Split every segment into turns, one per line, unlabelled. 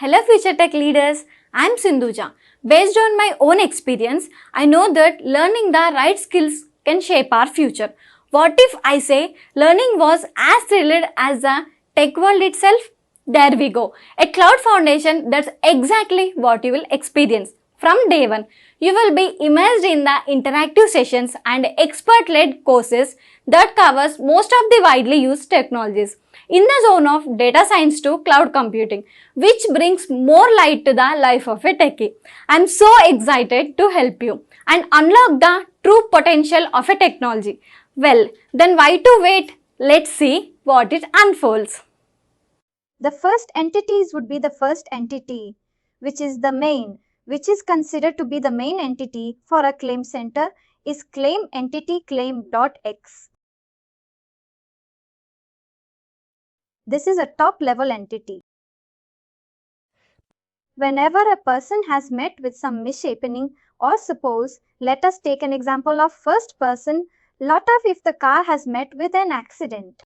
Hello future tech leaders, I'm Sindhuja. Based on my own experience, I know that learning the right skills can shape our future. What if I say learning was as thrilled as the tech world itself? There we go. A cloud foundation, that's exactly what you will experience. From day one, you will be immersed in the interactive sessions and expert-led courses that covers most of the widely used technologies in the zone of data science to cloud computing, which brings more light to the life of a techie. I'm so excited to help you and unlock the true potential of a technology. Well, then why to wait? Let's see what it unfolds.
The first entities would be the first entity, which is the main, which is considered to be the main entity for a claim center is claim entity claim.x. This is a top level entity. Whenever a person has met with some misshapening, or suppose, let us take an example of first person, lot of if the car has met with an accident.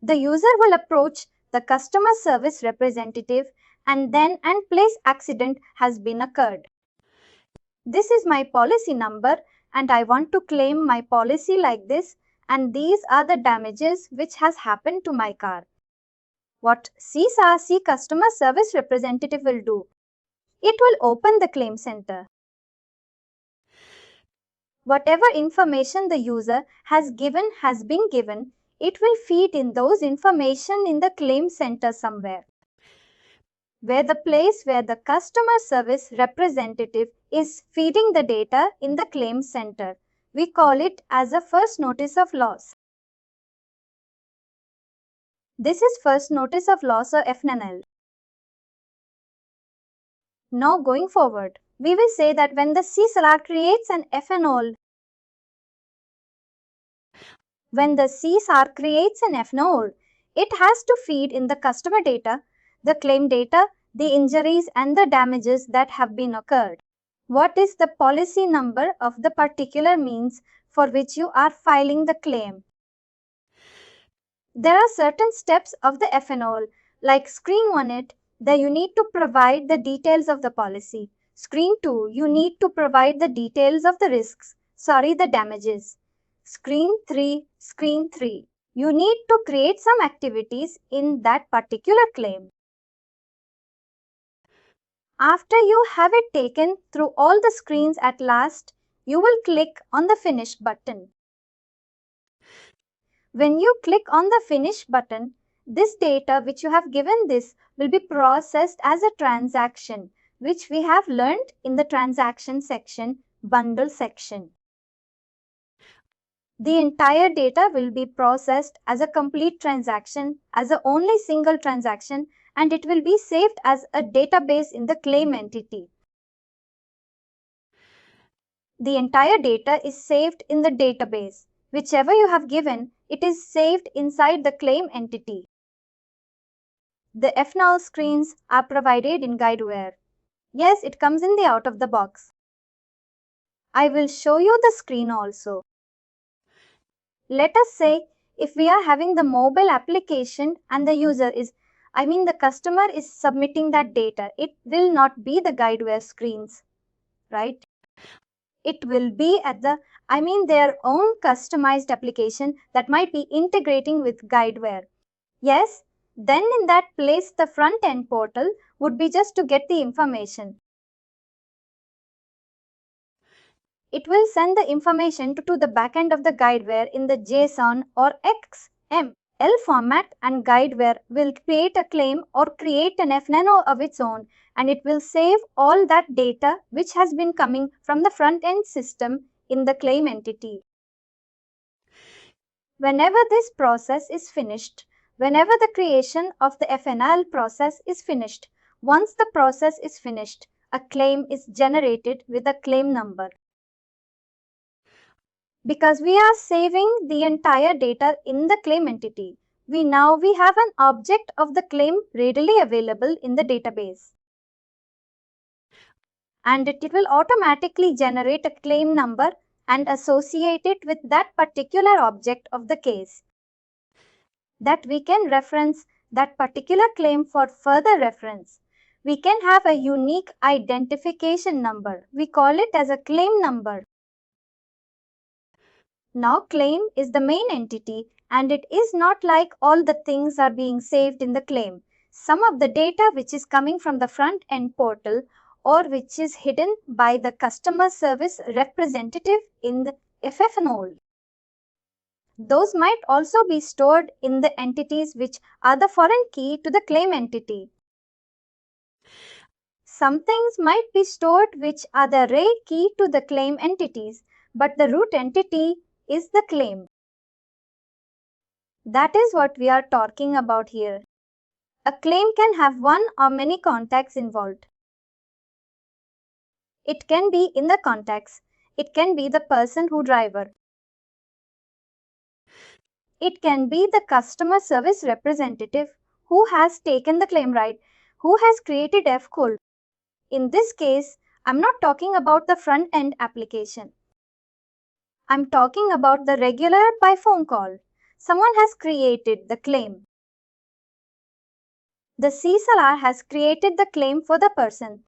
The user will approach the customer service representative and place accident has been occurred. This is my policy number and I want to claim my policy like this and these are the damages which has happened to my car. What CSRC customer service representative will do? It will open the claim center. Whatever information the user has been given, it will feed in those information in the claim center somewhere. Where the place where the customer service representative is feeding the data in the claim center. We call it as a first notice of loss. This is first notice of loss or FNL. Now going forward, we will say that when the CSLR creates an FNOL, when the CSR creates an FNOL, it has to feed in the customer data, the claim data, the injuries and the damages that have been occurred. What is the policy number of the particular means for which you are filing the claim? There are certain steps of the FNOL, like screen 1 you need to provide the details of the policy. Screen 2, you need to provide the details of the risks, the damages. Screen 3, you need to create some activities in that particular claim. After you have it taken through all the screens at last, you will click on the Finish button. When you click on the Finish button, this data which you have given this will be processed as a transaction, which we have learned in the transaction section, bundle section. The entire data will be processed as a complete transaction, as a only single transaction, and it will be saved as a database in the claim entity. The entire data is saved in the database. Whichever you have given, it is saved inside the claim entity. The FNOL screens are provided in Guidewire. Yes, it comes in the out of the box. I will show you the screen also. Let us say if we are having the mobile application and the user is, the customer is submitting that data, it will not be the Guidewire screens, right? It will be at the, their own customized application that might be integrating with Guidewire. Yes, then in that place the front end portal would be just to get the information. It will send the information to the backend of the Guidewire in the JSON or XML format and Guidewire will create a claim or create an FNO of its own and it will save all that data which has been coming from the front end system in the claim entity. Whenever this process is finished, whenever the creation of the FNL process is finished, once the process is finished, a claim is generated with a claim number. Because we are saving the entire data in the claim entity, we have an object of the claim readily available in the database. And it will automatically generate a claim number and associate it with that particular object of the case. That we can reference that particular claim for further reference. We can have a unique identification number. We call it as a claim number. Now claim is the main entity, and it is not like all the things are being saved in the claim. Some of the data which is coming from the front end portal or which is hidden by the customer service representative in the FF node. Those might also be stored in the entities which are the foreign key to the claim entity. Some things might be stored which are the array key to the claim entities, but the root entity is the claim. That is what we are talking about here. A claim can have one or many contacts involved. It can be in the contacts. It can be the person who driver. It can be the customer service representative who has taken the claim right, who has created F-code. In this case, I'm not talking about the front-end application. I'm talking about the regular by phone call. Someone has created the claim. The CSR has created the claim for the person.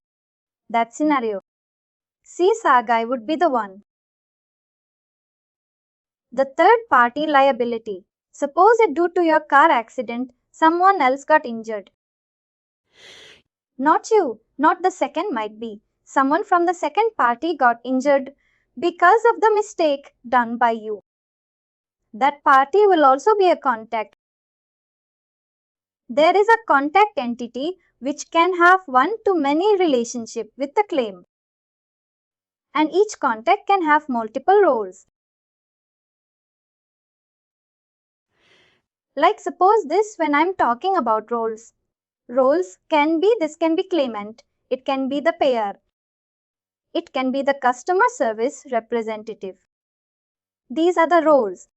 That scenario. CSR guy would be the one. The third-party liability. Suppose that due to your car accident, someone else got injured. Not you, not the second might be. Someone from the second party got injured because of the mistake done by you. That party will also be a contact. There is a contact entity which can have one-to-many relationship with the claim. And each contact can have multiple roles. Like suppose this when I'm talking about roles. Roles can be, this can be claimant, it can be the payer, it can be the customer service representative. These are the roles.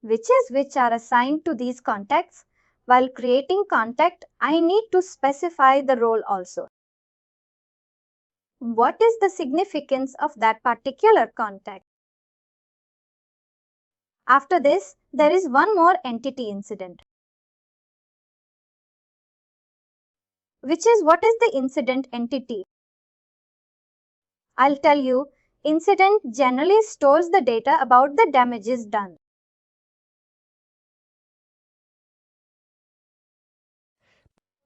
Which are assigned to these contacts. While creating contact, I need to specify the role also. What is the significance of that particular contact? After this, there is one more entity incident. Which is what is the incident entity? I'll tell you, incident generally stores the data about the damages done.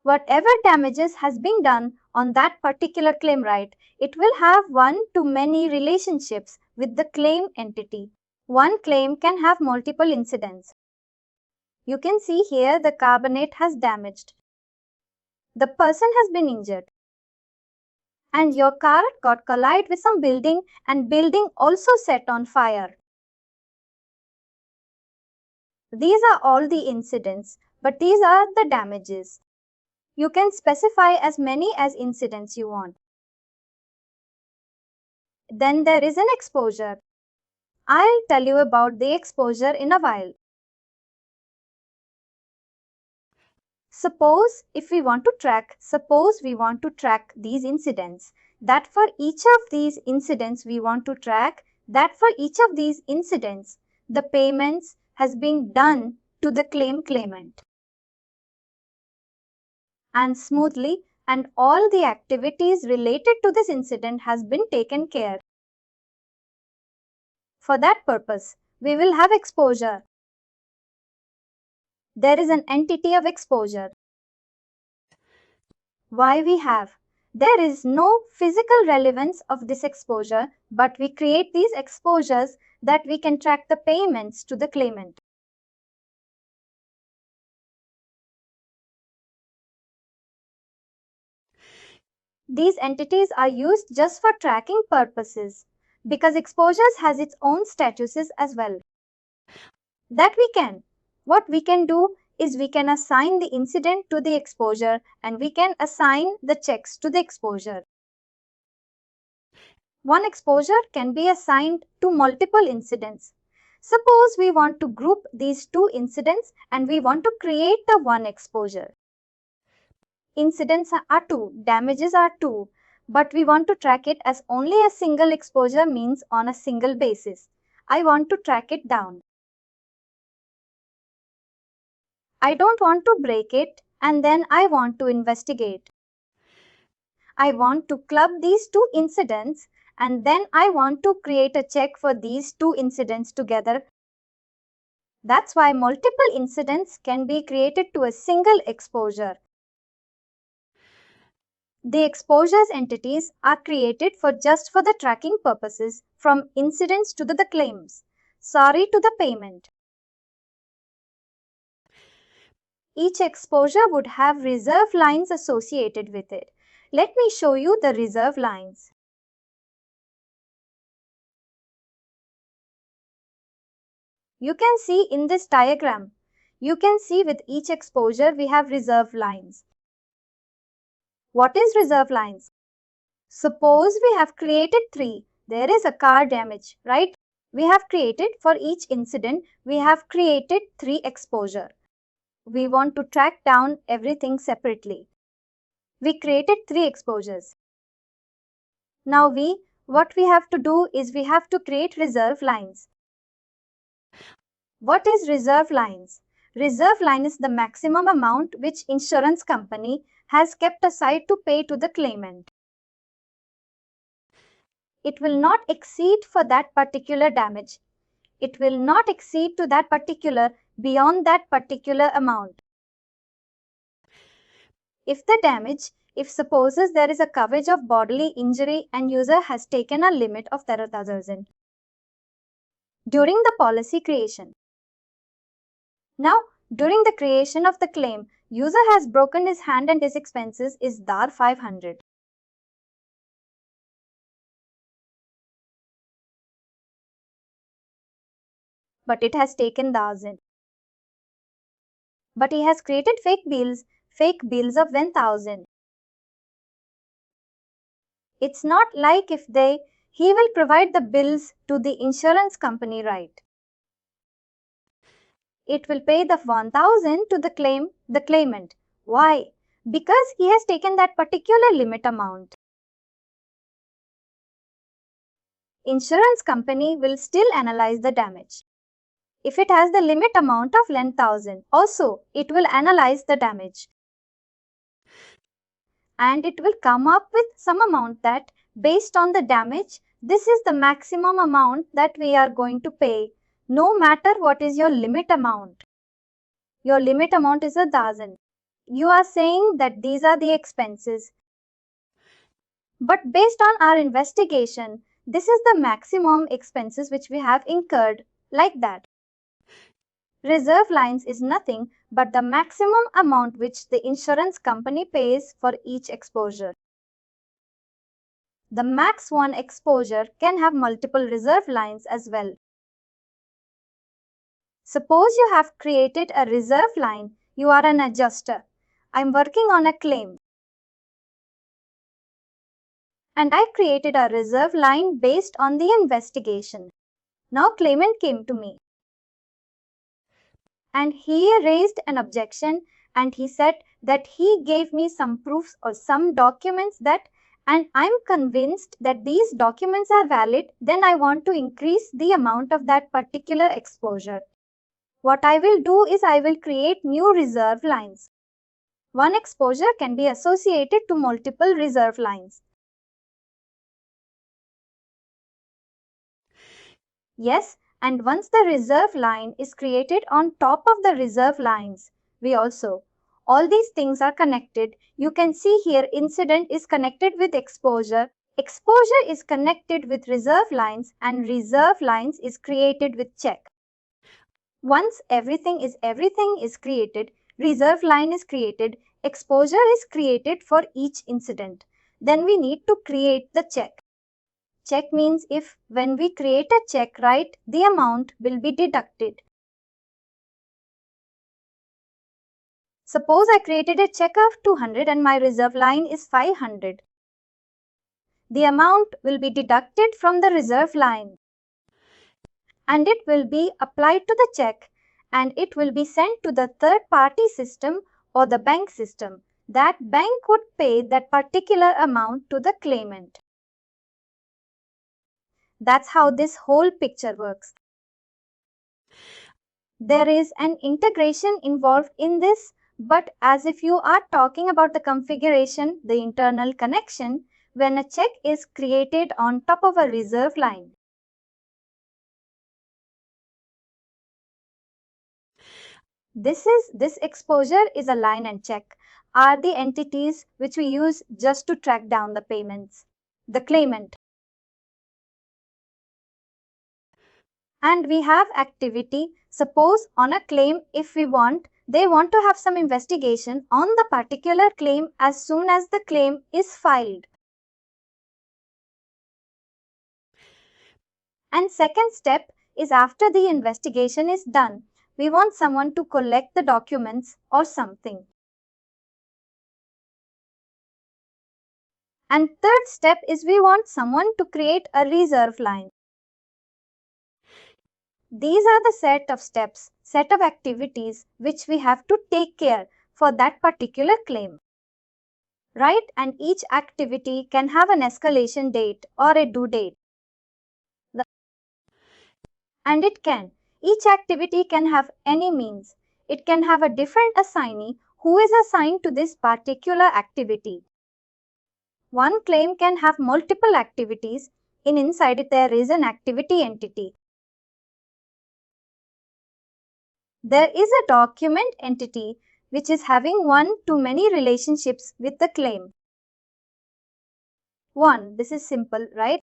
Whatever damages has been done on that particular claim right, it will have one-to-many relationships with the claim entity. One claim can have multiple incidents. You can see here the carbonate has damaged. The person has been injured. And your car got collided with some building and building also set on fire. These are all the incidents, but these are the damages. You can specify as many as incidents you want. Then there is an exposure. I'll tell you about the exposure in a while. Suppose we want to track these incidents. That for each of these incidents we want to track, that for each of these incidents, the payments has been done to the claimant. And smoothly, and all the activities related to this incident has been taken care. For that purpose, we will have exposure. There is an entity of exposure. Why we have? There is no physical relevance of this exposure, but we create these exposures that we can track the payments to the claimant. These entities are used just for tracking purposes because exposures has its own statuses as well. That we can. What we can do is we can assign the incident to the exposure and we can assign the checks to the exposure. One exposure can be assigned to multiple incidents. Suppose we want to group these two incidents and we want to create a one exposure. Incidents are 2, damages are 2, but we want to track it as only a single exposure means on a single basis. I want to track it down. I don't want to break it, and then I want to investigate. I want to club these two incidents, and then I want to create a check for these two incidents together. That's why multiple incidents can be created to a single exposure. The exposures entities are created for the tracking purposes, from incidents to the claims. Sorry to the payment. Each exposure would have reserve lines associated with it. Let me show you the reserve lines. You can see in this diagram. You can see with each exposure we have reserve lines. What is reserve lines? Suppose we have created 3. There is a car damage, right? We have created for each incident, we have created 3 exposure. We want to track down everything separately. We created 3 exposures. Now what we have to do is we have to create reserve lines. What is reserve lines? Reserve line is the maximum amount which insurance company has kept aside to pay to the claimant. It will not exceed for that particular damage. It will not exceed to that particular beyond that particular amount. If supposes there is a coverage of bodily injury and user has taken a limit of 10,000 during the policy creation. Now, during the creation of the claim, user has broken his hand and his expenses is Dar 500. But it has taken 1,000. But he has created fake bills of 1,000. It's not like if he will provide the bills to the insurance company, right? It will pay the 1,000 to the claimant. Why? Because he has taken that particular limit amount. Insurance company will still analyze the damage. If it has the limit amount of 10,000, also it will analyze the damage. And it will come up with some amount that based on the damage, this is the maximum amount that we are going to pay, no matter what is your limit amount. Your limit amount is 1,000. You are saying that these are the expenses. But based on our investigation, this is the maximum expenses which we have incurred, like that. Reserve lines is nothing but the maximum amount which the insurance company pays for each exposure. The max one exposure can have multiple reserve lines as well. Suppose you have created a reserve line. You are an adjuster. I'm working on a claim. And I created a reserve line based on the investigation. Now claimant came to me. And he raised an objection and he said that he gave me some proofs or some documents and I'm convinced that these documents are valid, then I want to increase the amount of that particular exposure. What I will do is I will create new reserve lines. One exposure can be associated to multiple reserve lines. Yes, and once the reserve line is created on top of the reserve lines, all these things are connected. You can see here incident is connected with exposure. Exposure is connected with reserve lines and reserve lines is created with check. Once everything is created, reserve line is created, exposure is created for each incident. Then we need to create the check. Check means when we create a check, right, the amount will be deducted. Suppose I created a check of 200 and my reserve line is 500. The amount will be deducted from the reserve line and it will be applied to the check and it will be sent to the third party system or the bank system. That bank would pay that particular amount to the claimant. That's how this whole picture works. There is an integration involved in this, but as if you are talking about the configuration, the internal connection, when a check is created on top of a reserve line. This exposure is a line and check are the entities which we use just to track down the payments, the claimant. And we have activity. Suppose on a claim, if they want to have some investigation on the particular claim as soon as the claim is filed. And second step is after the investigation is done, we want someone to collect the documents or something. And third step is we want someone to create a reserve line. These are the set of steps, set of activities which we have to take care for that particular claim. Right? And each activity can have an escalation date or a due date. And each activity can have any means. It can have a different assignee who is assigned to this particular activity. One claim can have multiple activities. Inside it there is an activity entity. There is a document entity which is having one-to-many relationships with the claim. This is simple, right?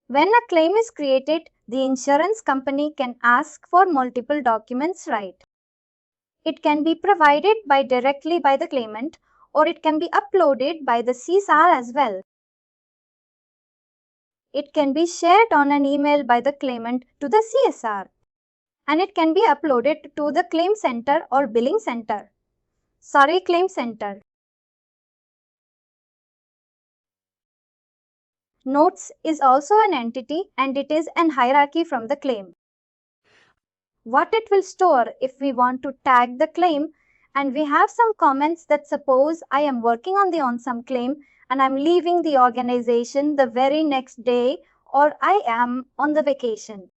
When a claim is created, the insurance company can ask for multiple documents, right? It can be provided directly by the claimant, or it can be uploaded by the CSR as well. It can be shared on an email by the claimant to the CSR. And it can be uploaded to the claim center or billing center. Claim center. Notes is also an entity and it is an hierarchy from the claim. What it will store if we want to tag the claim, and we have some comments that suppose I am working on some claim and I'm leaving the organization the very next day, or I am on the vacation.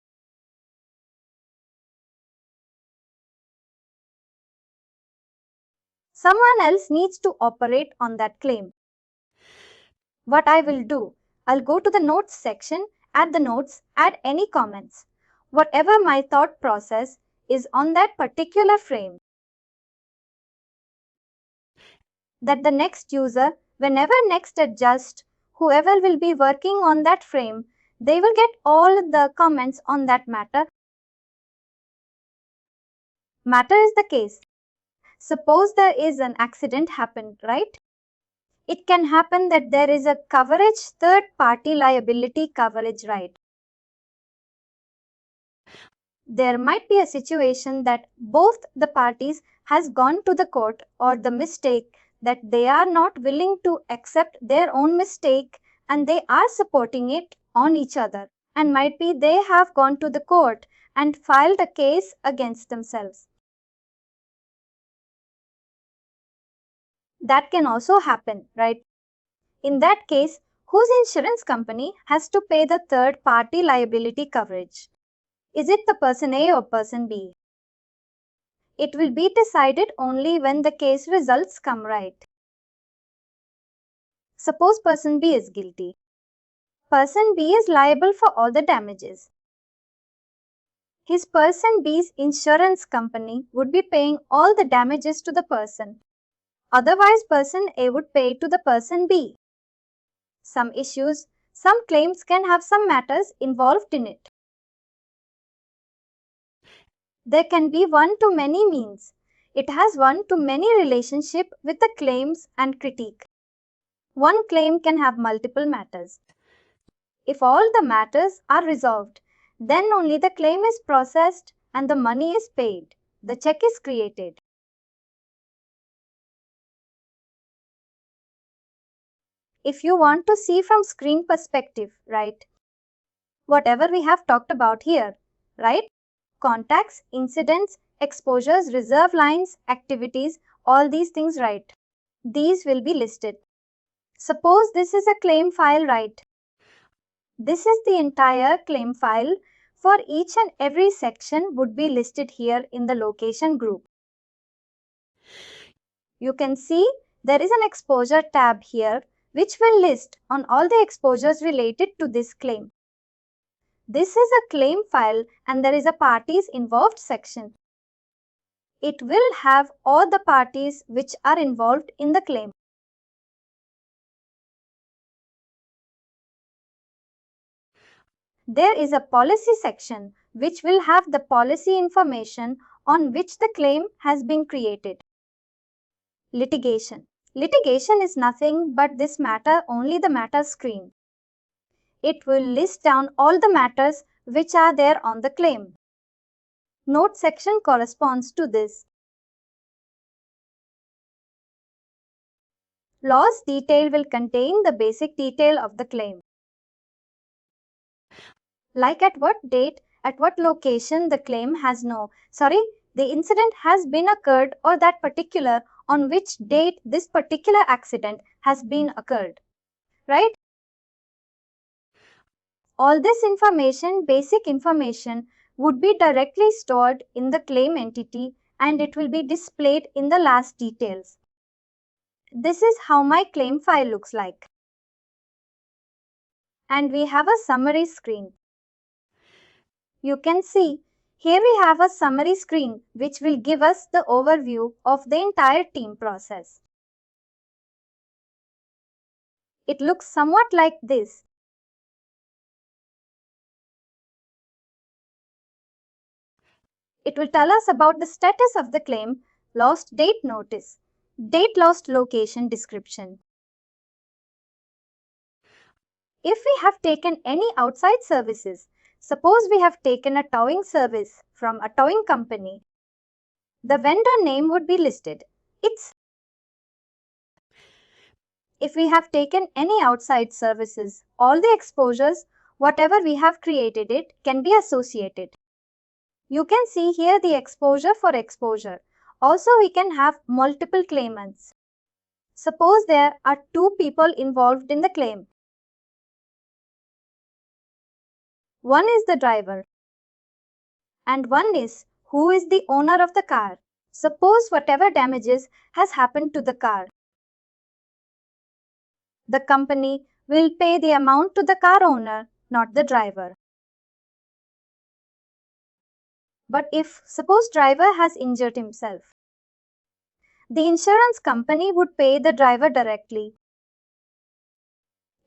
Someone else needs to operate on that claim. What I will do, I'll go to the notes section, add the notes, add any comments. Whatever my thought process is on that particular frame. That the next user, whenever next adjust, whoever will be working on that frame, they will get all the comments on that matter. Matter is the case. Suppose there is an accident happened, right? It can happen that there is a coverage, third-party liability coverage, right? There might be a situation that both the parties has gone to the court, or the mistake that they are not willing to accept their own mistake and they are supporting it on each other. And might be they have gone to the court and filed a case against themselves. That can also happen, right? In that case, whose insurance company has to pay the third-party liability coverage? Is it the person A or person B? It will be decided only when the case results come, right? Suppose person B is guilty. Person B is liable for all the damages. His person B's insurance company would be paying all the damages to the person. Otherwise, person A would pay to the person B. Some issues, some claims can have some matters involved in it. There can be one-to-many means. It has one-to-many relationship with the claims and critique. One claim can have multiple matters. If all the matters are resolved, then only the claim is processed and the money is paid. The check is created. If you want to see from screen perspective, right? Whatever we have talked about here, right? Contacts, incidents, exposures, reserve lines, activities, all these things, right? These will be listed. Suppose this is a claim file, right? This is the entire claim file for each and every section would be listed here in the location group. You can see there is an exposure tab here which will list on all the exposures related to this claim. This is a claim file and there is a parties involved section. It will have all the parties which are involved in the claim. There is a policy section which will have the policy information on which the claim has been created. Litigation. Litigation is nothing but this matter, only the matter screen. It will list down all the matters which are there on the claim. Note section corresponds to this. Loss detail will contain the basic detail of the claim. Like at what date, at what location the claim the incident has been occurred, or that particular on which date this particular accident has been occurred. Right? All this information, basic information, would be directly stored in the claim entity and it will be displayed in the last details. This is how my claim file looks like. And we have a summary screen. You can see here we have a summary screen which will give us the overview of the entire team process. It looks somewhat like this. It will tell us about the status of the claim, lost date notice, date lost location description. If we have taken any outside services, suppose we have taken a towing service from a towing company, the vendor name would be listed. If we have taken any outside services, all the exposures, whatever we have created it, can be associated. You can see here the exposure for exposure. Also, we can have multiple claimants. Suppose there are 2 people involved in the claim. One is the driver and one is who is the owner of the car. Suppose whatever damages has happened to the car, the company will pay the amount to the car owner, not the driver. But if suppose driver has injured himself, the insurance company would pay the driver directly.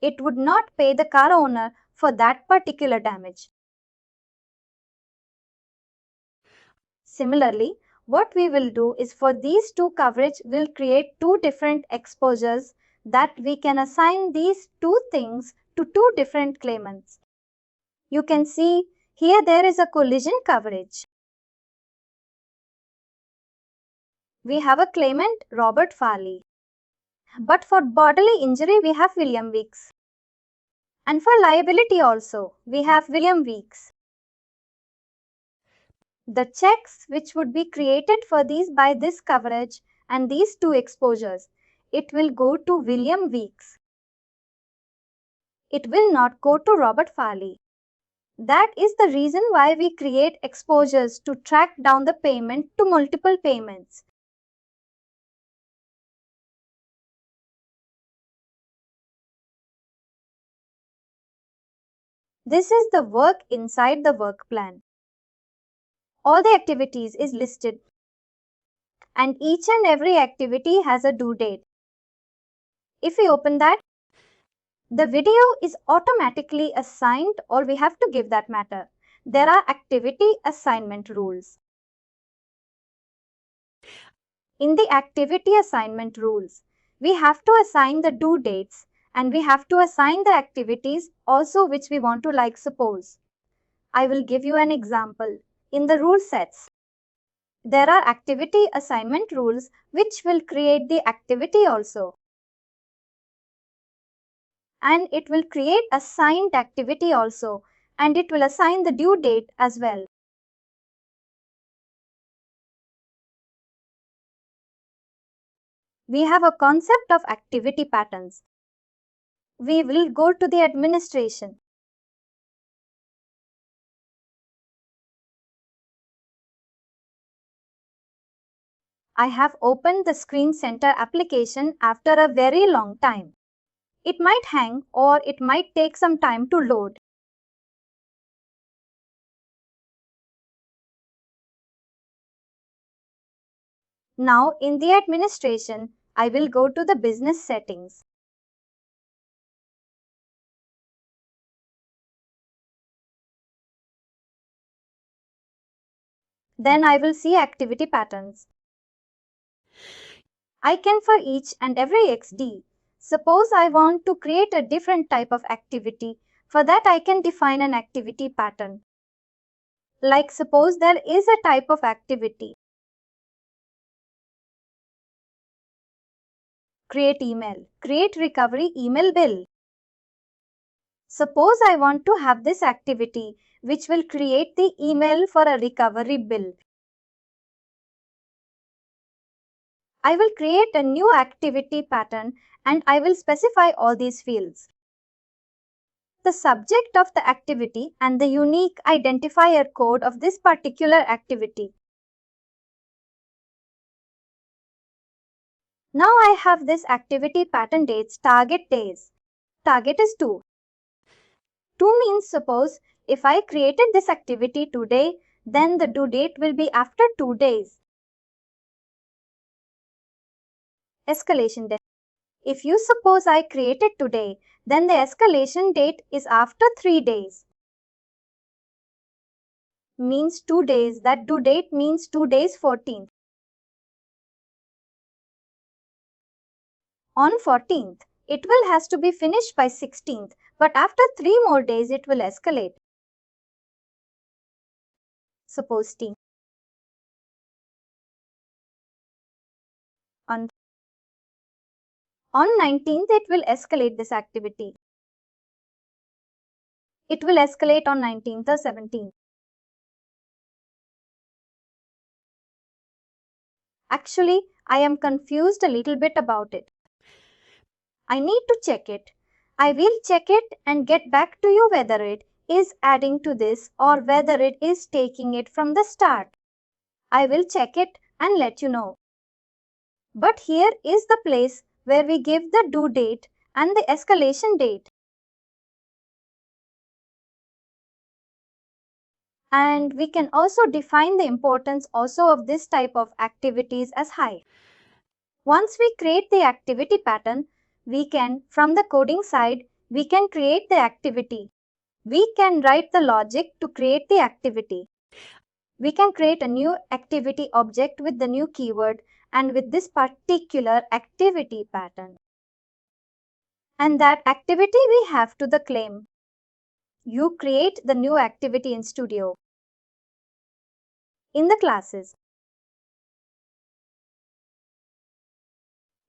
It would not pay the car owner for that particular damage. Similarly, what we will do is for these 2 coverage, we'll create 2 different exposures that we can assign these 2 things to 2 different claimants. You can see here there is a collision coverage. We have a claimant Robert Farley. But for bodily injury, we have William Weeks. And for liability also, we have William Weeks. The checks which would be created for these by this coverage and these 2 exposures, it will go to William Weeks. It will not go to Robert Farley. That is the reason why we create exposures to track down the payment to multiple payments. This is the work inside the work plan. All the activities is listed and each and every activity has a due date. If we open that, the video is automatically assigned, or we have to give that matter. There are activity assignment rules. In the activity assignment rules, we have to assign the due dates and we have to assign the activities also which we want to, like suppose. I will give you an example. In the rule sets, there are activity assignment rules which will create the activity also. And it will create assigned activity also, and it will assign the due date as well. We have a concept of activity patterns. We will go to the administration. I have opened the Screen Center application after a very long time. It might hang or it might take some time to load. Now in the administration, I will go to the business settings. Then I will see activity patterns. I can for each and every XD. Suppose I want to create a different type of activity. For that I can define an activity pattern. Like suppose there is a type of activity. Create email. Create recovery email bill. Suppose I want to have this activity which will create the email for a recovery bill. I will create a new activity pattern and I will specify all these fields. The subject of the activity and the unique identifier code of this particular activity. Now I have this activity pattern dates target days. Target is 2. 2 means suppose if I created this activity today, then the due date will be after 2 days. Escalation date. If you suppose I created today, then the escalation date is after 3 days. Means 2 days, that due date means 2 days 14th. On 14th, it will has to be finished by 16th, but after 3 more days it will escalate. Suppose T. On 19th, it will escalate this activity. It will escalate on 19th or 17th. Actually, I am confused a little bit about it. I need to check it. I will check it and get back to you whether it is adding to this or whether it is taking it from the start. I will check it and let you know. But here is the place where we give the due date and the escalation date. And we can also define the importance also of this type of activities as high. Once we create the activity pattern, we can, from the coding side, we can create the activity. We can write the logic to create the activity. We can create a new activity object with the new keyword and with this particular activity pattern. And that activity we have to the claim. You create the new activity in Studio. In the classes.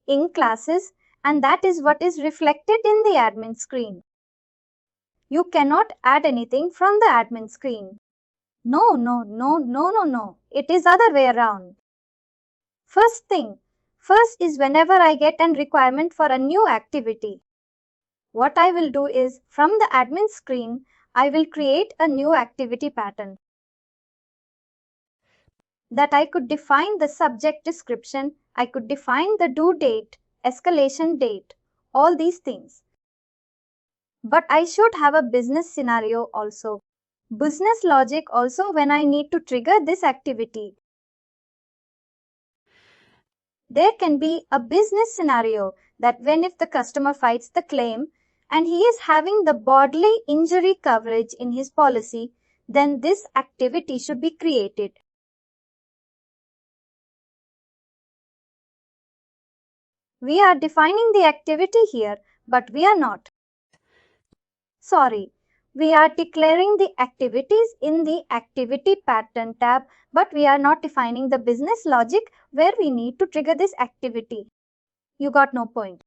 In classes, and that is what is reflected in the admin screen. You cannot add anything from the admin screen. No. It is other way around. First is whenever I get a requirement for a new activity. What I will do is from the admin screen, I will create a new activity pattern. That I could define the subject description, I could define the due date, escalation date, all these things. But I should have a business scenario also. Business logic also when I need to trigger this activity. There can be a business scenario that when if the customer fights the claim and he is having the bodily injury coverage in his policy, then this activity should be created. We are defining the activity here, but we are not. Sorry, we are declaring the activities in the activity pattern tab, but we are not defining the business logic where we need to trigger this activity. You got no point.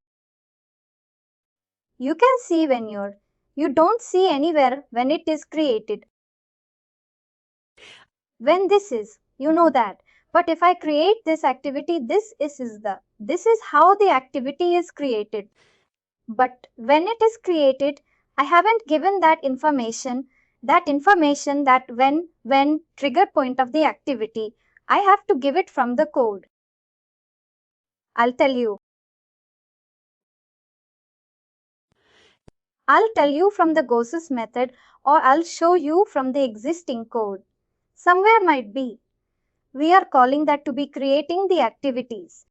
You can see when you don't see anywhere when it is created. When this is, you know that. But if I create this activity, this is how the activity is created. But when it is created, I haven't given that information that when trigger point of the activity, I have to give it from the code. I'll tell you. I'll tell you from the GOSIS method, or I'll show you from the existing code. Somewhere might be. We are calling that to be creating the activities.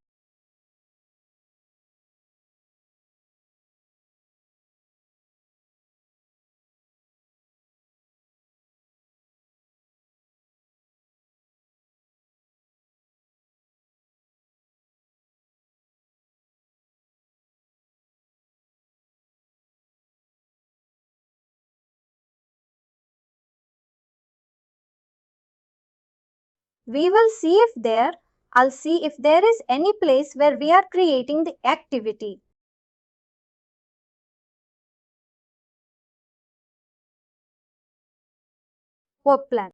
We will see if there, I'll see if there is any place where we are creating the activity. Work plan.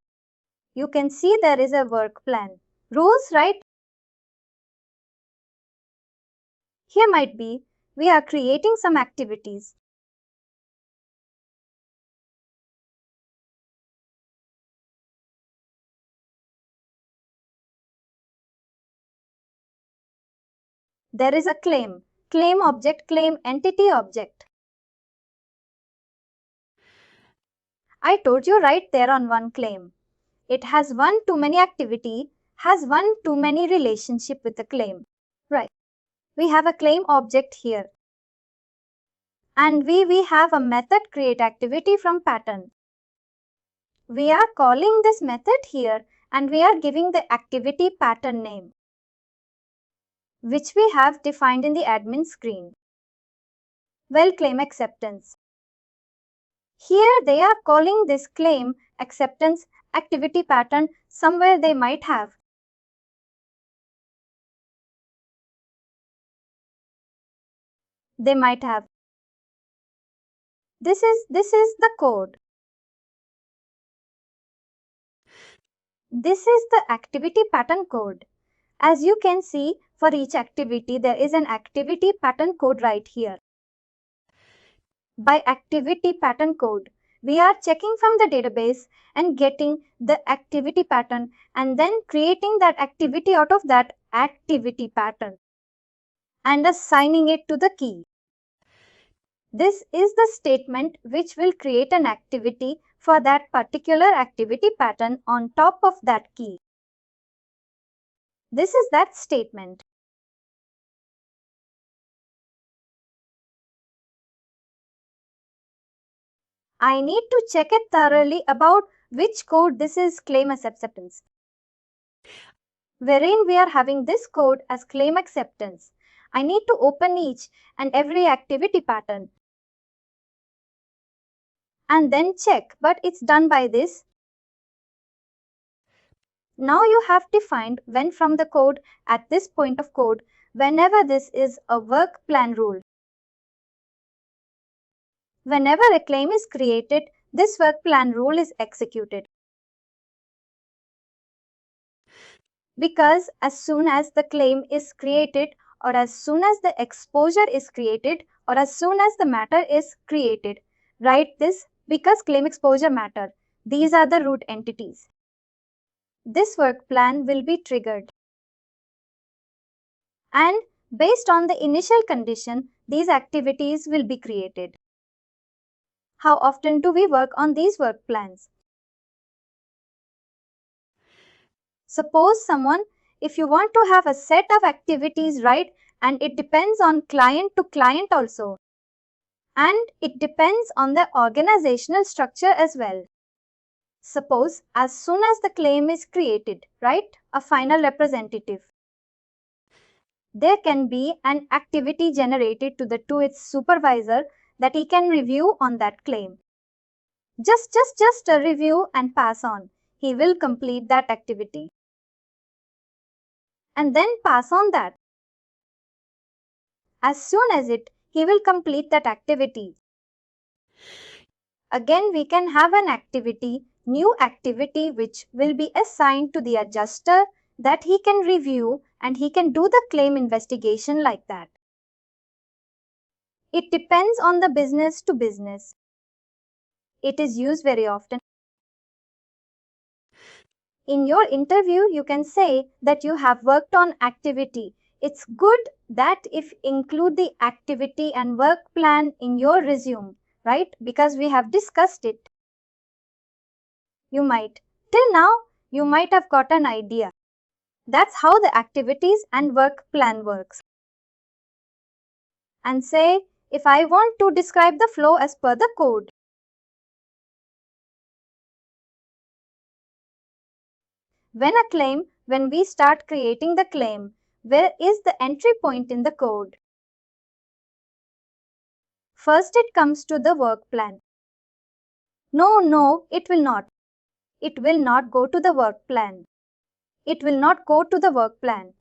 You can see there is a work plan. Rules, right? Here might be, we are creating some activities. There is a claim object, claim entity object. I told you right there on one claim. It has one too many activity, has one too many relationship with the claim. Right. We have a claim object here. And we have a method create activity from pattern. We are calling this method here and we are giving the activity pattern name, which we have defined in the admin screen. Well, claim acceptance. Here they are calling this claim acceptance activity pattern. Somewhere they might have. They might have. This is the code. This is the activity pattern code. As you can see, for each activity, there is an activity pattern code right here. By activity pattern code, we are checking from the database and getting the activity pattern and then creating that activity out of that activity pattern and assigning it to the key. This is the statement which will create an activity for that particular activity pattern on top of that key. This is that statement. I need to check it thoroughly about which code this is claim acceptance, wherein we are having this code as claim acceptance. I need to open each and every activity pattern and then check, but it's done by this. Now you have defined when from the code at this point of code, whenever this is a work plan rule. Whenever a claim is created, this work plan rule is executed. Because as soon as the claim is created, or as soon as the exposure is created, or as soon as the matter is created, write this because claim exposure matter. These are the root entities. This work plan will be triggered. And based on the initial condition, these activities will be created. How often do we work on these work plans? Suppose someone, if you want to have a set of activities, right, and it depends on client to client also. And it depends on the organizational structure as well. Suppose as soon as the claim is created, right, a final representative, there can be an activity generated to its supervisor that he can review on that claim. Just a review and pass on. He will complete that activity. And then pass on that. As soon as he will complete that activity. Again, we can have an activity, new activity, which will be assigned to the adjuster that he can review and he can do the claim investigation like that. It depends on the business to business. It is used very often. In your interview, you can say that you have worked on activity. It's good that if include the activity and work plan in your resume, right? Because we have discussed it. Till now, you might have got an idea. That's how the activities and work plan works. And say, if I want to describe the flow as per the code. When we start creating the claim, where is the entry point in the code? First, it comes to the work plan. No, it will not. It will not go to the work plan. It will not go to the work plan.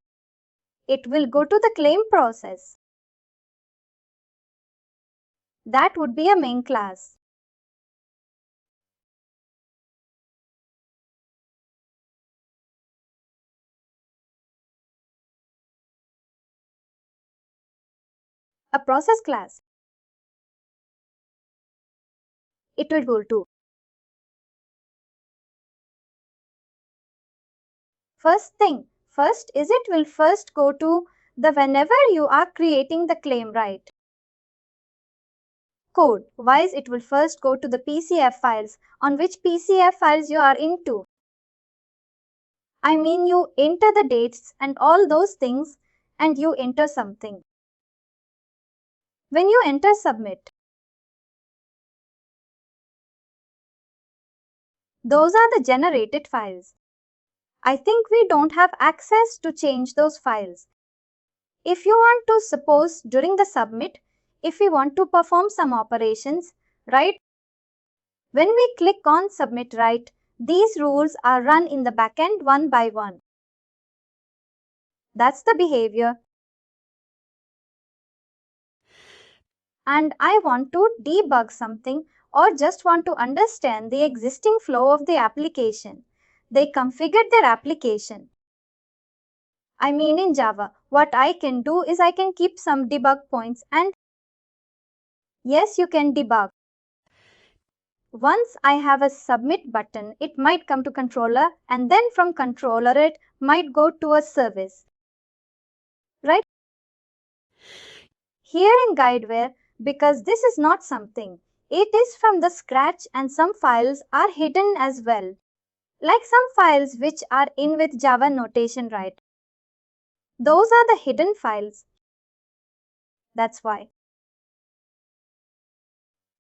It will go to the claim process. That would be a main class. A process class. It will go to. First is it will first go to the whenever you are creating the claim, right? Code wise, it will first go to the PCF files. On which PCF files you are into? I mean, you enter the dates and all those things and you enter something. When you enter submit, those are the generated files. I think we don't have access to change those files. If you want to, suppose during the submit, if we want to perform some operations, right? When we click on submit, right, these rules are run in the backend one by one. That's the behavior. And I want to debug something or just want to understand the existing flow of the application. They configured their application. I mean, in Java, what I can do is I can keep some debug points and yes, you can debug. Once I have a submit button, it might come to controller and then from controller it might go to a service. Right? Here in Guidewire, because this is not something, it is from the scratch and some files are hidden as well. Like some files which are in with Java notation, right? Those are the hidden files. That's why.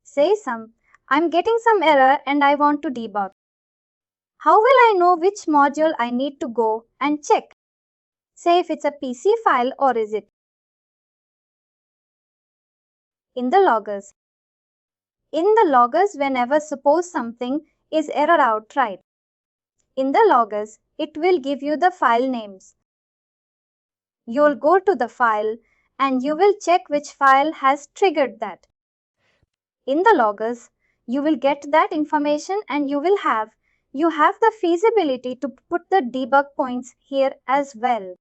Say I'm getting some error and I want to debug. How will I know which module I need to go and check? Say if it's a PC file or is it? In the loggers. In the loggers, whenever suppose something is error out, right? In the loggers, it will give you the file names. You'll go to the file and you will check which file has triggered that. In the loggers, you will get that information and you have the feasibility to put the debug points here as well.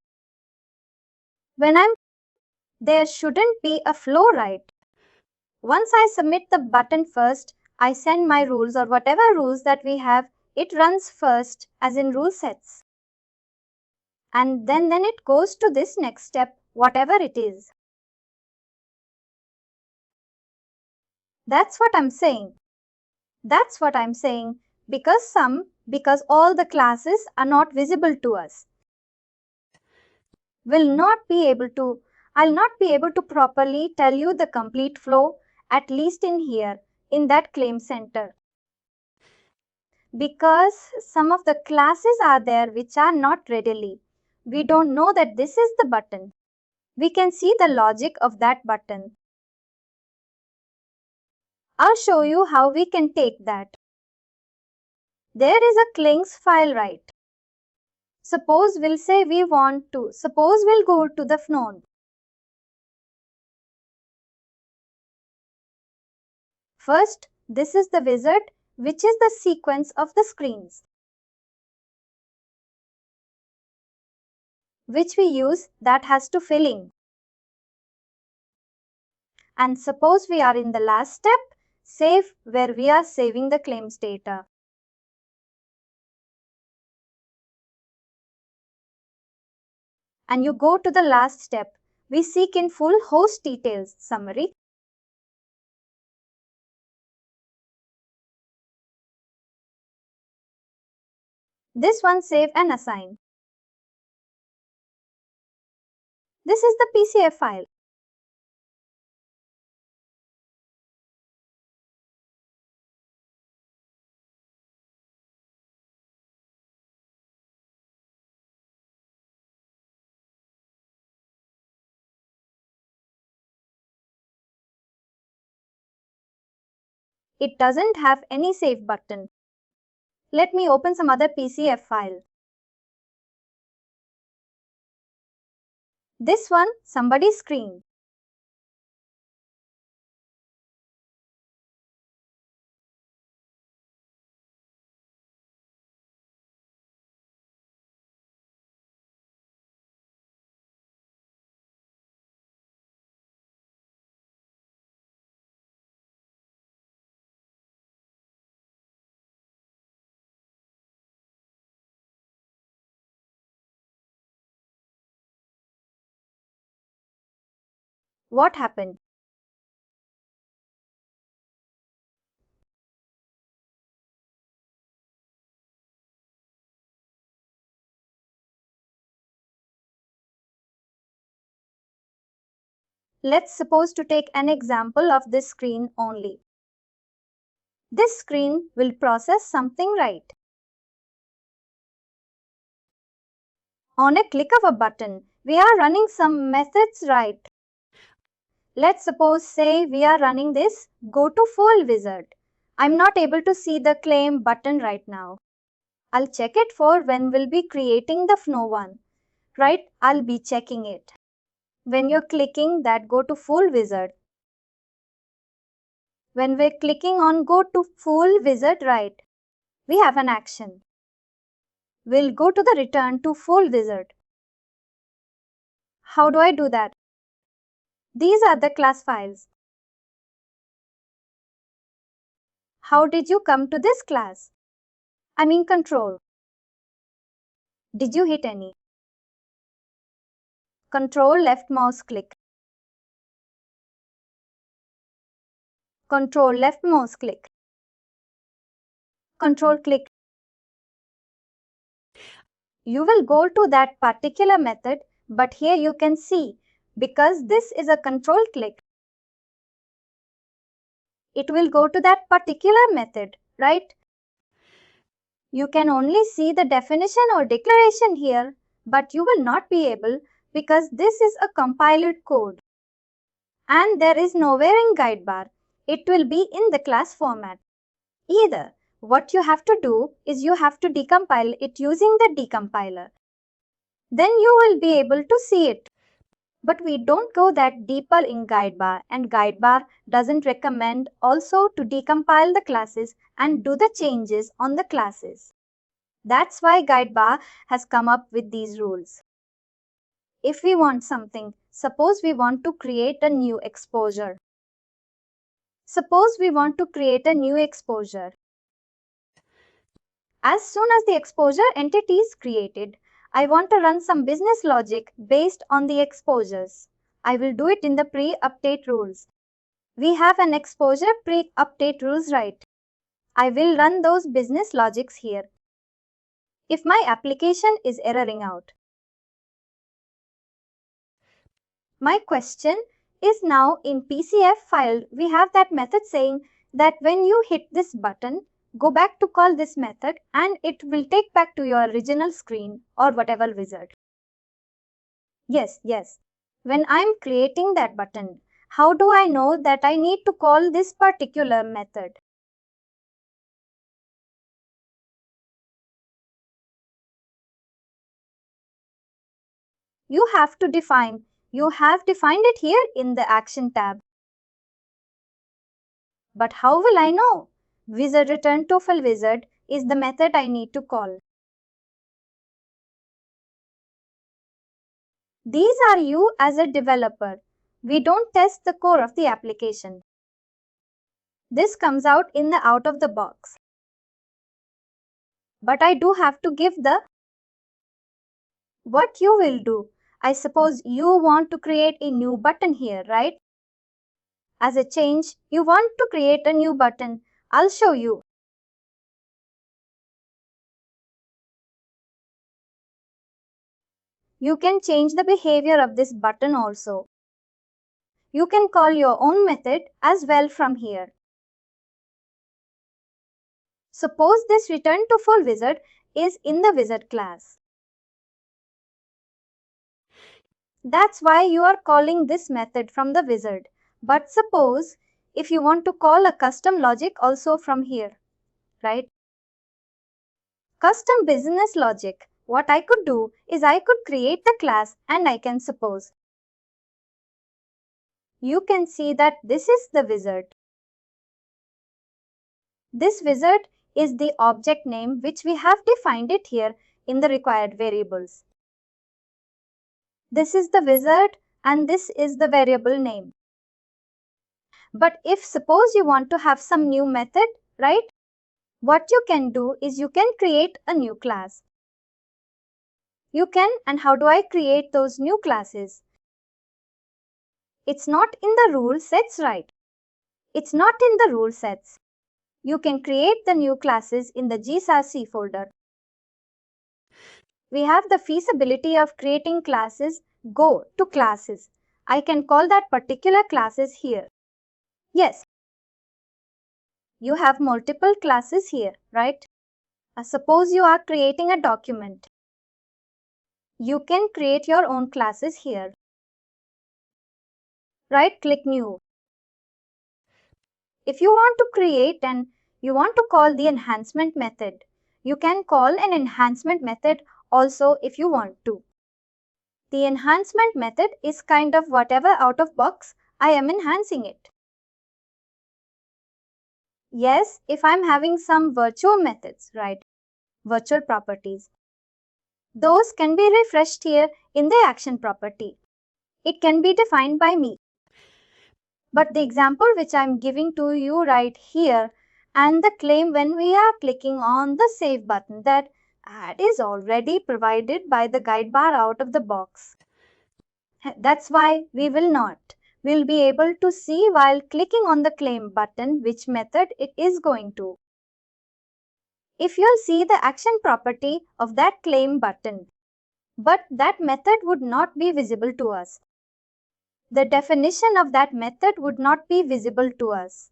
There shouldn't be a flow, right? Once I submit the button first, I send my rules or whatever rules that we have, it runs first as in rule sets. And then it goes to this next step, whatever it is. That's what I'm saying. Because all the classes are not visible to us. I'll not be able to properly tell you the complete flow, at least in here, in that claim center. Because some of the classes are there which are not readily. We don't know that this is the button. We can see the logic of that button. I'll show you how we can take that. There is a clinks file, right? Suppose we'll go to the node. First, this is the wizard, which is the sequence of the screens, which we use that has to fill in. And suppose we are in the last step, save, where we are saving the claims data. and you go to the last step. We seek in full host details summary. This one save and assign. This is the PCF file. It doesn't have any save button. Let me open some other PCF file. This one, somebody's screen. What happened? Let's suppose to take an example of this screen only. This screen will process something right. On a click of a button, we are running some methods right. Let's suppose say we are running this go to full wizard. I'm not able to see the claim button right now. I'll check it for when we'll be creating the FNO one. Right, I'll be checking it. When you're clicking that go to full wizard, when we're clicking on go to full wizard right, we have an action. We'll go to the return to full wizard. How do I do that? These are the class files. How did you come to this class? I mean control. Did you hit any? Control left mouse click. Control left mouse click. Control click. You will go to that particular method, but here you can see, because this is a control click, it will go to that particular method, right? You can only see the definition or declaration here, but you will not be able because this is a compiled code. And there is nowhere in Guidewire. It will be in the class format. Either what you have to do is you have to decompile it using the decompiler. Then you will be able to see it. But we don't go that deeper in Guidewire, and Guidewire doesn't recommend also to decompile the classes and do the changes on the classes. That's why Guidewire has come up with these rules. If we want something, suppose we want to create a new exposure. Suppose we want to create a new exposure. As soon as the exposure entity is created, I want to run some business logic based on the exposures. I will do it in the pre-update rules. We have an exposure pre-update rules, right? I will run those business logics here. If my application is erroring out, my question is now in PCF file, we have that method saying that when you hit this button, go back to call this method and it will take back to your original screen or whatever wizard. Yes. When I'm creating that button, how do I know that I need to call this particular method? You have defined it here in the Action tab. But how will I know? Wizard return to full wizard is the method I need to call. These are you as a developer. We don't test the core of the application. This comes out in the out of the box. But I do have to give the what you will do. I suppose you want to create a new button here, right? As a change, you want to create a new button. I'll show you. You can change the behavior of this button also. You can call your own method as well from here. Suppose this return to full wizard is in the wizard class. That's why you are calling this method from the wizard. But suppose if you want to call a custom logic also from here, right? Custom business logic. What I could do is I could create the class and I can suppose. You can see that this is the wizard. This wizard is the object name which we have defined it here in the required variables. This is the wizard and this is the variable name. But if suppose you want to have some new method, right? What you can do is you can create a new class. You can, and how do I create those new classes? It's not in the rule sets, right? It's not in the rule sets. You can create the new classes in the GSAC folder. We have the feasibility of creating classes. Go to classes. I can call that particular classes here. Yes. You have multiple classes here, right? Suppose you are creating a document. You can create your own classes here. Right-click New. If you want to create and you want to call the enhancement method, you can call an enhancement method also if you want to. The enhancement method is kind of whatever out of box I am enhancing it. Yes, if I'm having some virtual methods, right? Virtual properties. Those can be refreshed here in the action property. It can be defined by me. But the example which I'm giving to you right here and the claim when we are clicking on the save button, that is already provided by the Guidewire out of the box. That's why we will not. We'll be able to see while clicking on the claim button which method it is going to. If you'll see the action property of that claim button, but that method would not be visible to us. The definition of that method would not be visible to us.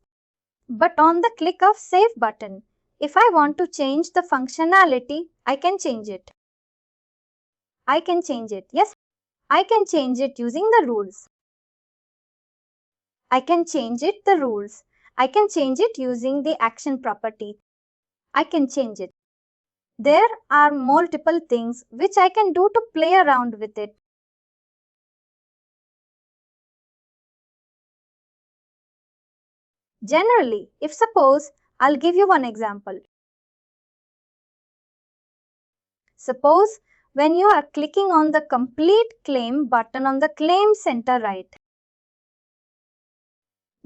But on the click of Save button, if I want to change the functionality, I can change it. I can change it. Yes, I can change it using the rules. I can change it the rules. I can change it using the action property. I can change it. There are multiple things which I can do to play around with it. Generally, if suppose, I'll give you one example. Suppose when you are clicking on the complete claim button on the claim center right.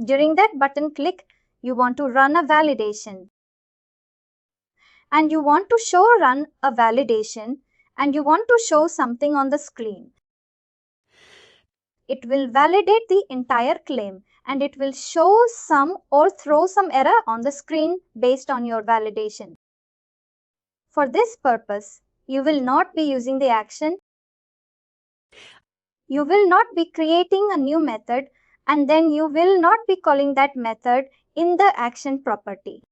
During that button click, you want to run a validation. And you want to run a validation and you want to show something on the screen. It will validate the entire claim and it will show some or throw some error on the screen based on your validation. For this purpose, you will not be using the action. You will not be creating a new method and then you will not be calling that method in the action property.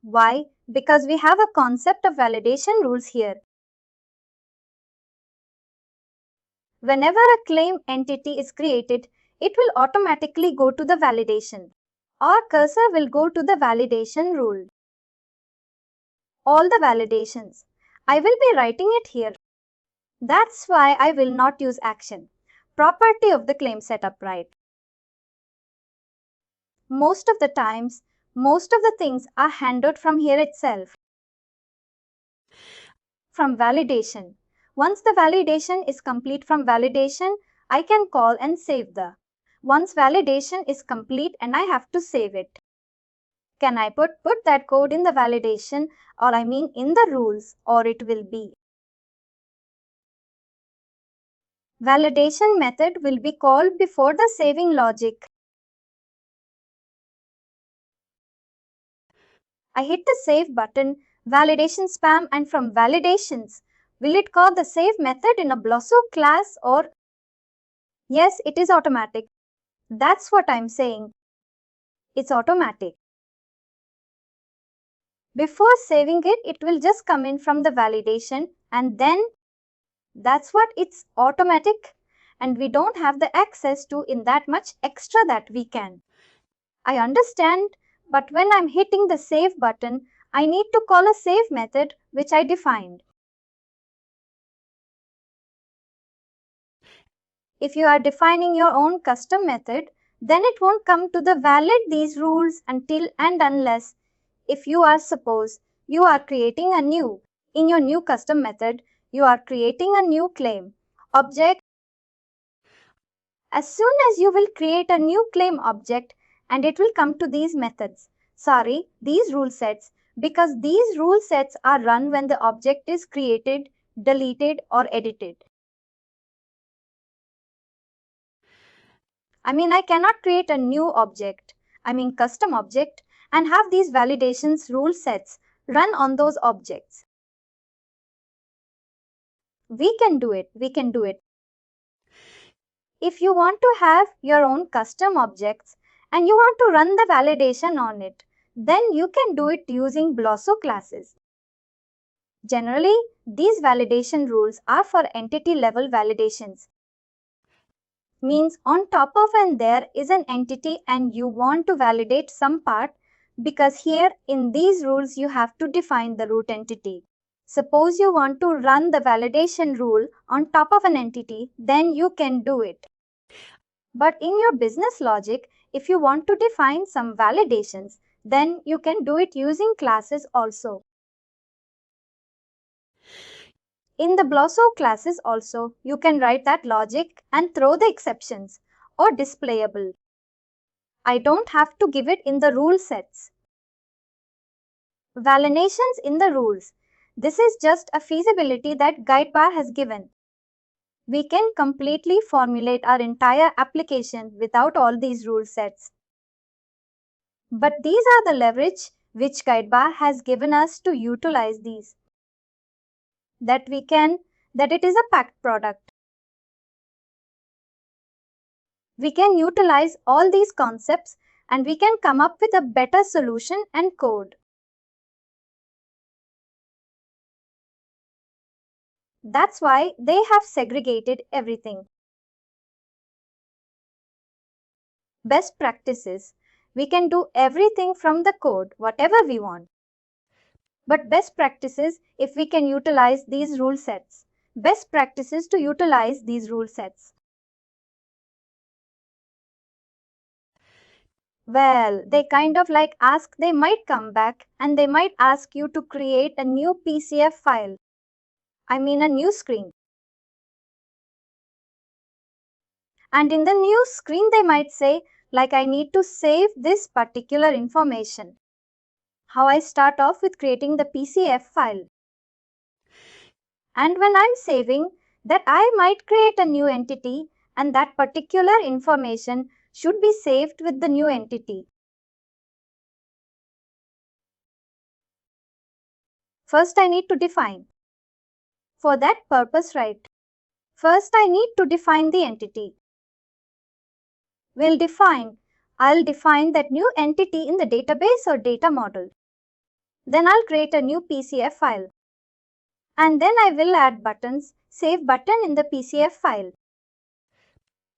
Why? Because we have a concept of validation rules here. Whenever a claim entity is created, it will automatically go to the validation. Our cursor will go to the validation rule. All the validations. I will be writing it here. That's why I will not use action. Property of the claim setup, right? Most of the times, most of the things are handled from here itself. From validation. Once the validation is complete from validation, I can call and save the. Once validation is complete and I have to save it. Can I put that code in the validation or I mean in the rules or it will be? Validation method will be called before the saving logic. I hit the save button, validation spam, and from validations, will it call the save method in a Blosso class or? Yes, it is automatic. That's what I'm saying. It's automatic. Before saving it, it will just come in from the validation and then that's what it's automatic and we don't have the access to in that much extra that we can. I understand, but when I'm hitting the save button, I need to call a save method which I defined. If you are defining your own custom method, then it won't come to the valid these rules until and unless if you are suppose you are creating a new, in your new custom method, you are creating a new claim object. As soon as you will create a new claim object and it will come to these methods, these rule sets, because these rule sets are run when the object is created, deleted or edited. I cannot create a new object, custom object, and have these validations rule sets run on those objects. We can do it. If you want to have your own custom objects and you want to run the validation on it, then you can do it using Blosso classes. Generally, these validation rules are for entity level validations. Means on top of and there is an entity and you want to validate some part because here in these rules you have to define the root entity. Suppose you want to run the validation rule on top of an entity, then you can do it. But in your business logic, if you want to define some validations, then you can do it using classes also. In the Blosso classes also, you can write that logic and throw the exceptions or displayable. I don't have to give it in the rule sets. Validations in the rules. This is just a feasibility that Guidewire has given. We can completely formulate our entire application without all these rule sets. But these are the leverage which Guidewire has given us to utilize these. That it is a packed product. We can utilize all these concepts and we can come up with a better solution and code. That's why they have segregated everything. Best practices. We can do everything from the code, whatever we want. But best practices if we can utilize these rule sets. Best practices to utilize these rule sets. Well, they kind of like ask, they might come back and they might ask you to create a new PCF file. A new screen. And in the new screen, they might say, like I need to save this particular information. How I start off with creating the PCF file. And when I'm saving, that I might create a new entity and that particular information should be saved with the new entity. First, I need to define. For that purpose, first I need to define the entity. I'll define that new entity in the database or data model. Then I'll create a new PCF file. And then I will add buttons, save button in the PCF file.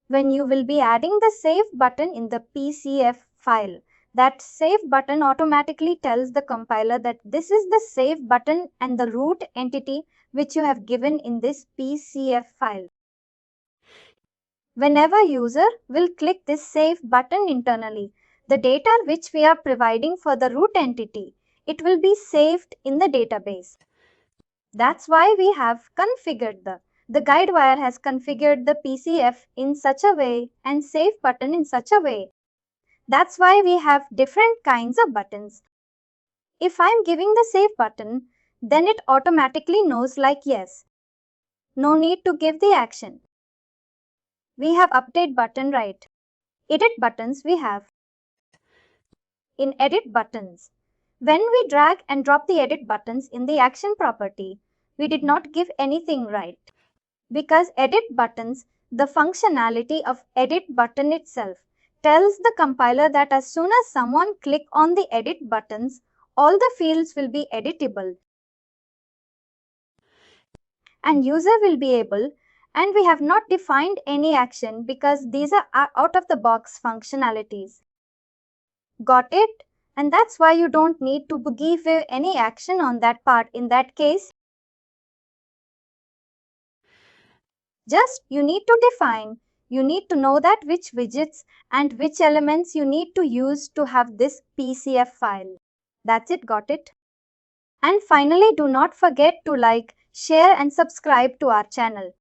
When you will be adding the save button in the PCF file, that save button automatically tells the compiler that this is the save button and the root entity which you have given in this PCF file. Whenever user will click this save button internally, the data which we are providing for the root entity, it will be saved in the database. That's why we have configured the Guidewire has configured the PCF in such a way and save button in such a way. That's why we have different kinds of buttons. If I'm giving the save button, then it automatically knows like yes. No need to give the action. We have update button, right? Edit buttons we have. In edit buttons, when we drag and drop the edit buttons in the action property, we did not give anything, right? Because edit buttons, the functionality of edit button itself, tells the compiler that as soon as someone click on the edit buttons, all the fields will be editable and user will be able, and we have not defined any action because these are out of the box functionalities. Got it? And that's why you don't need to give any action on that part in that case. Just you need to define, you need to know that which widgets and which elements you need to use to have this PCF file. That's it, got it? And finally, do not forget to like, share and subscribe to our channel.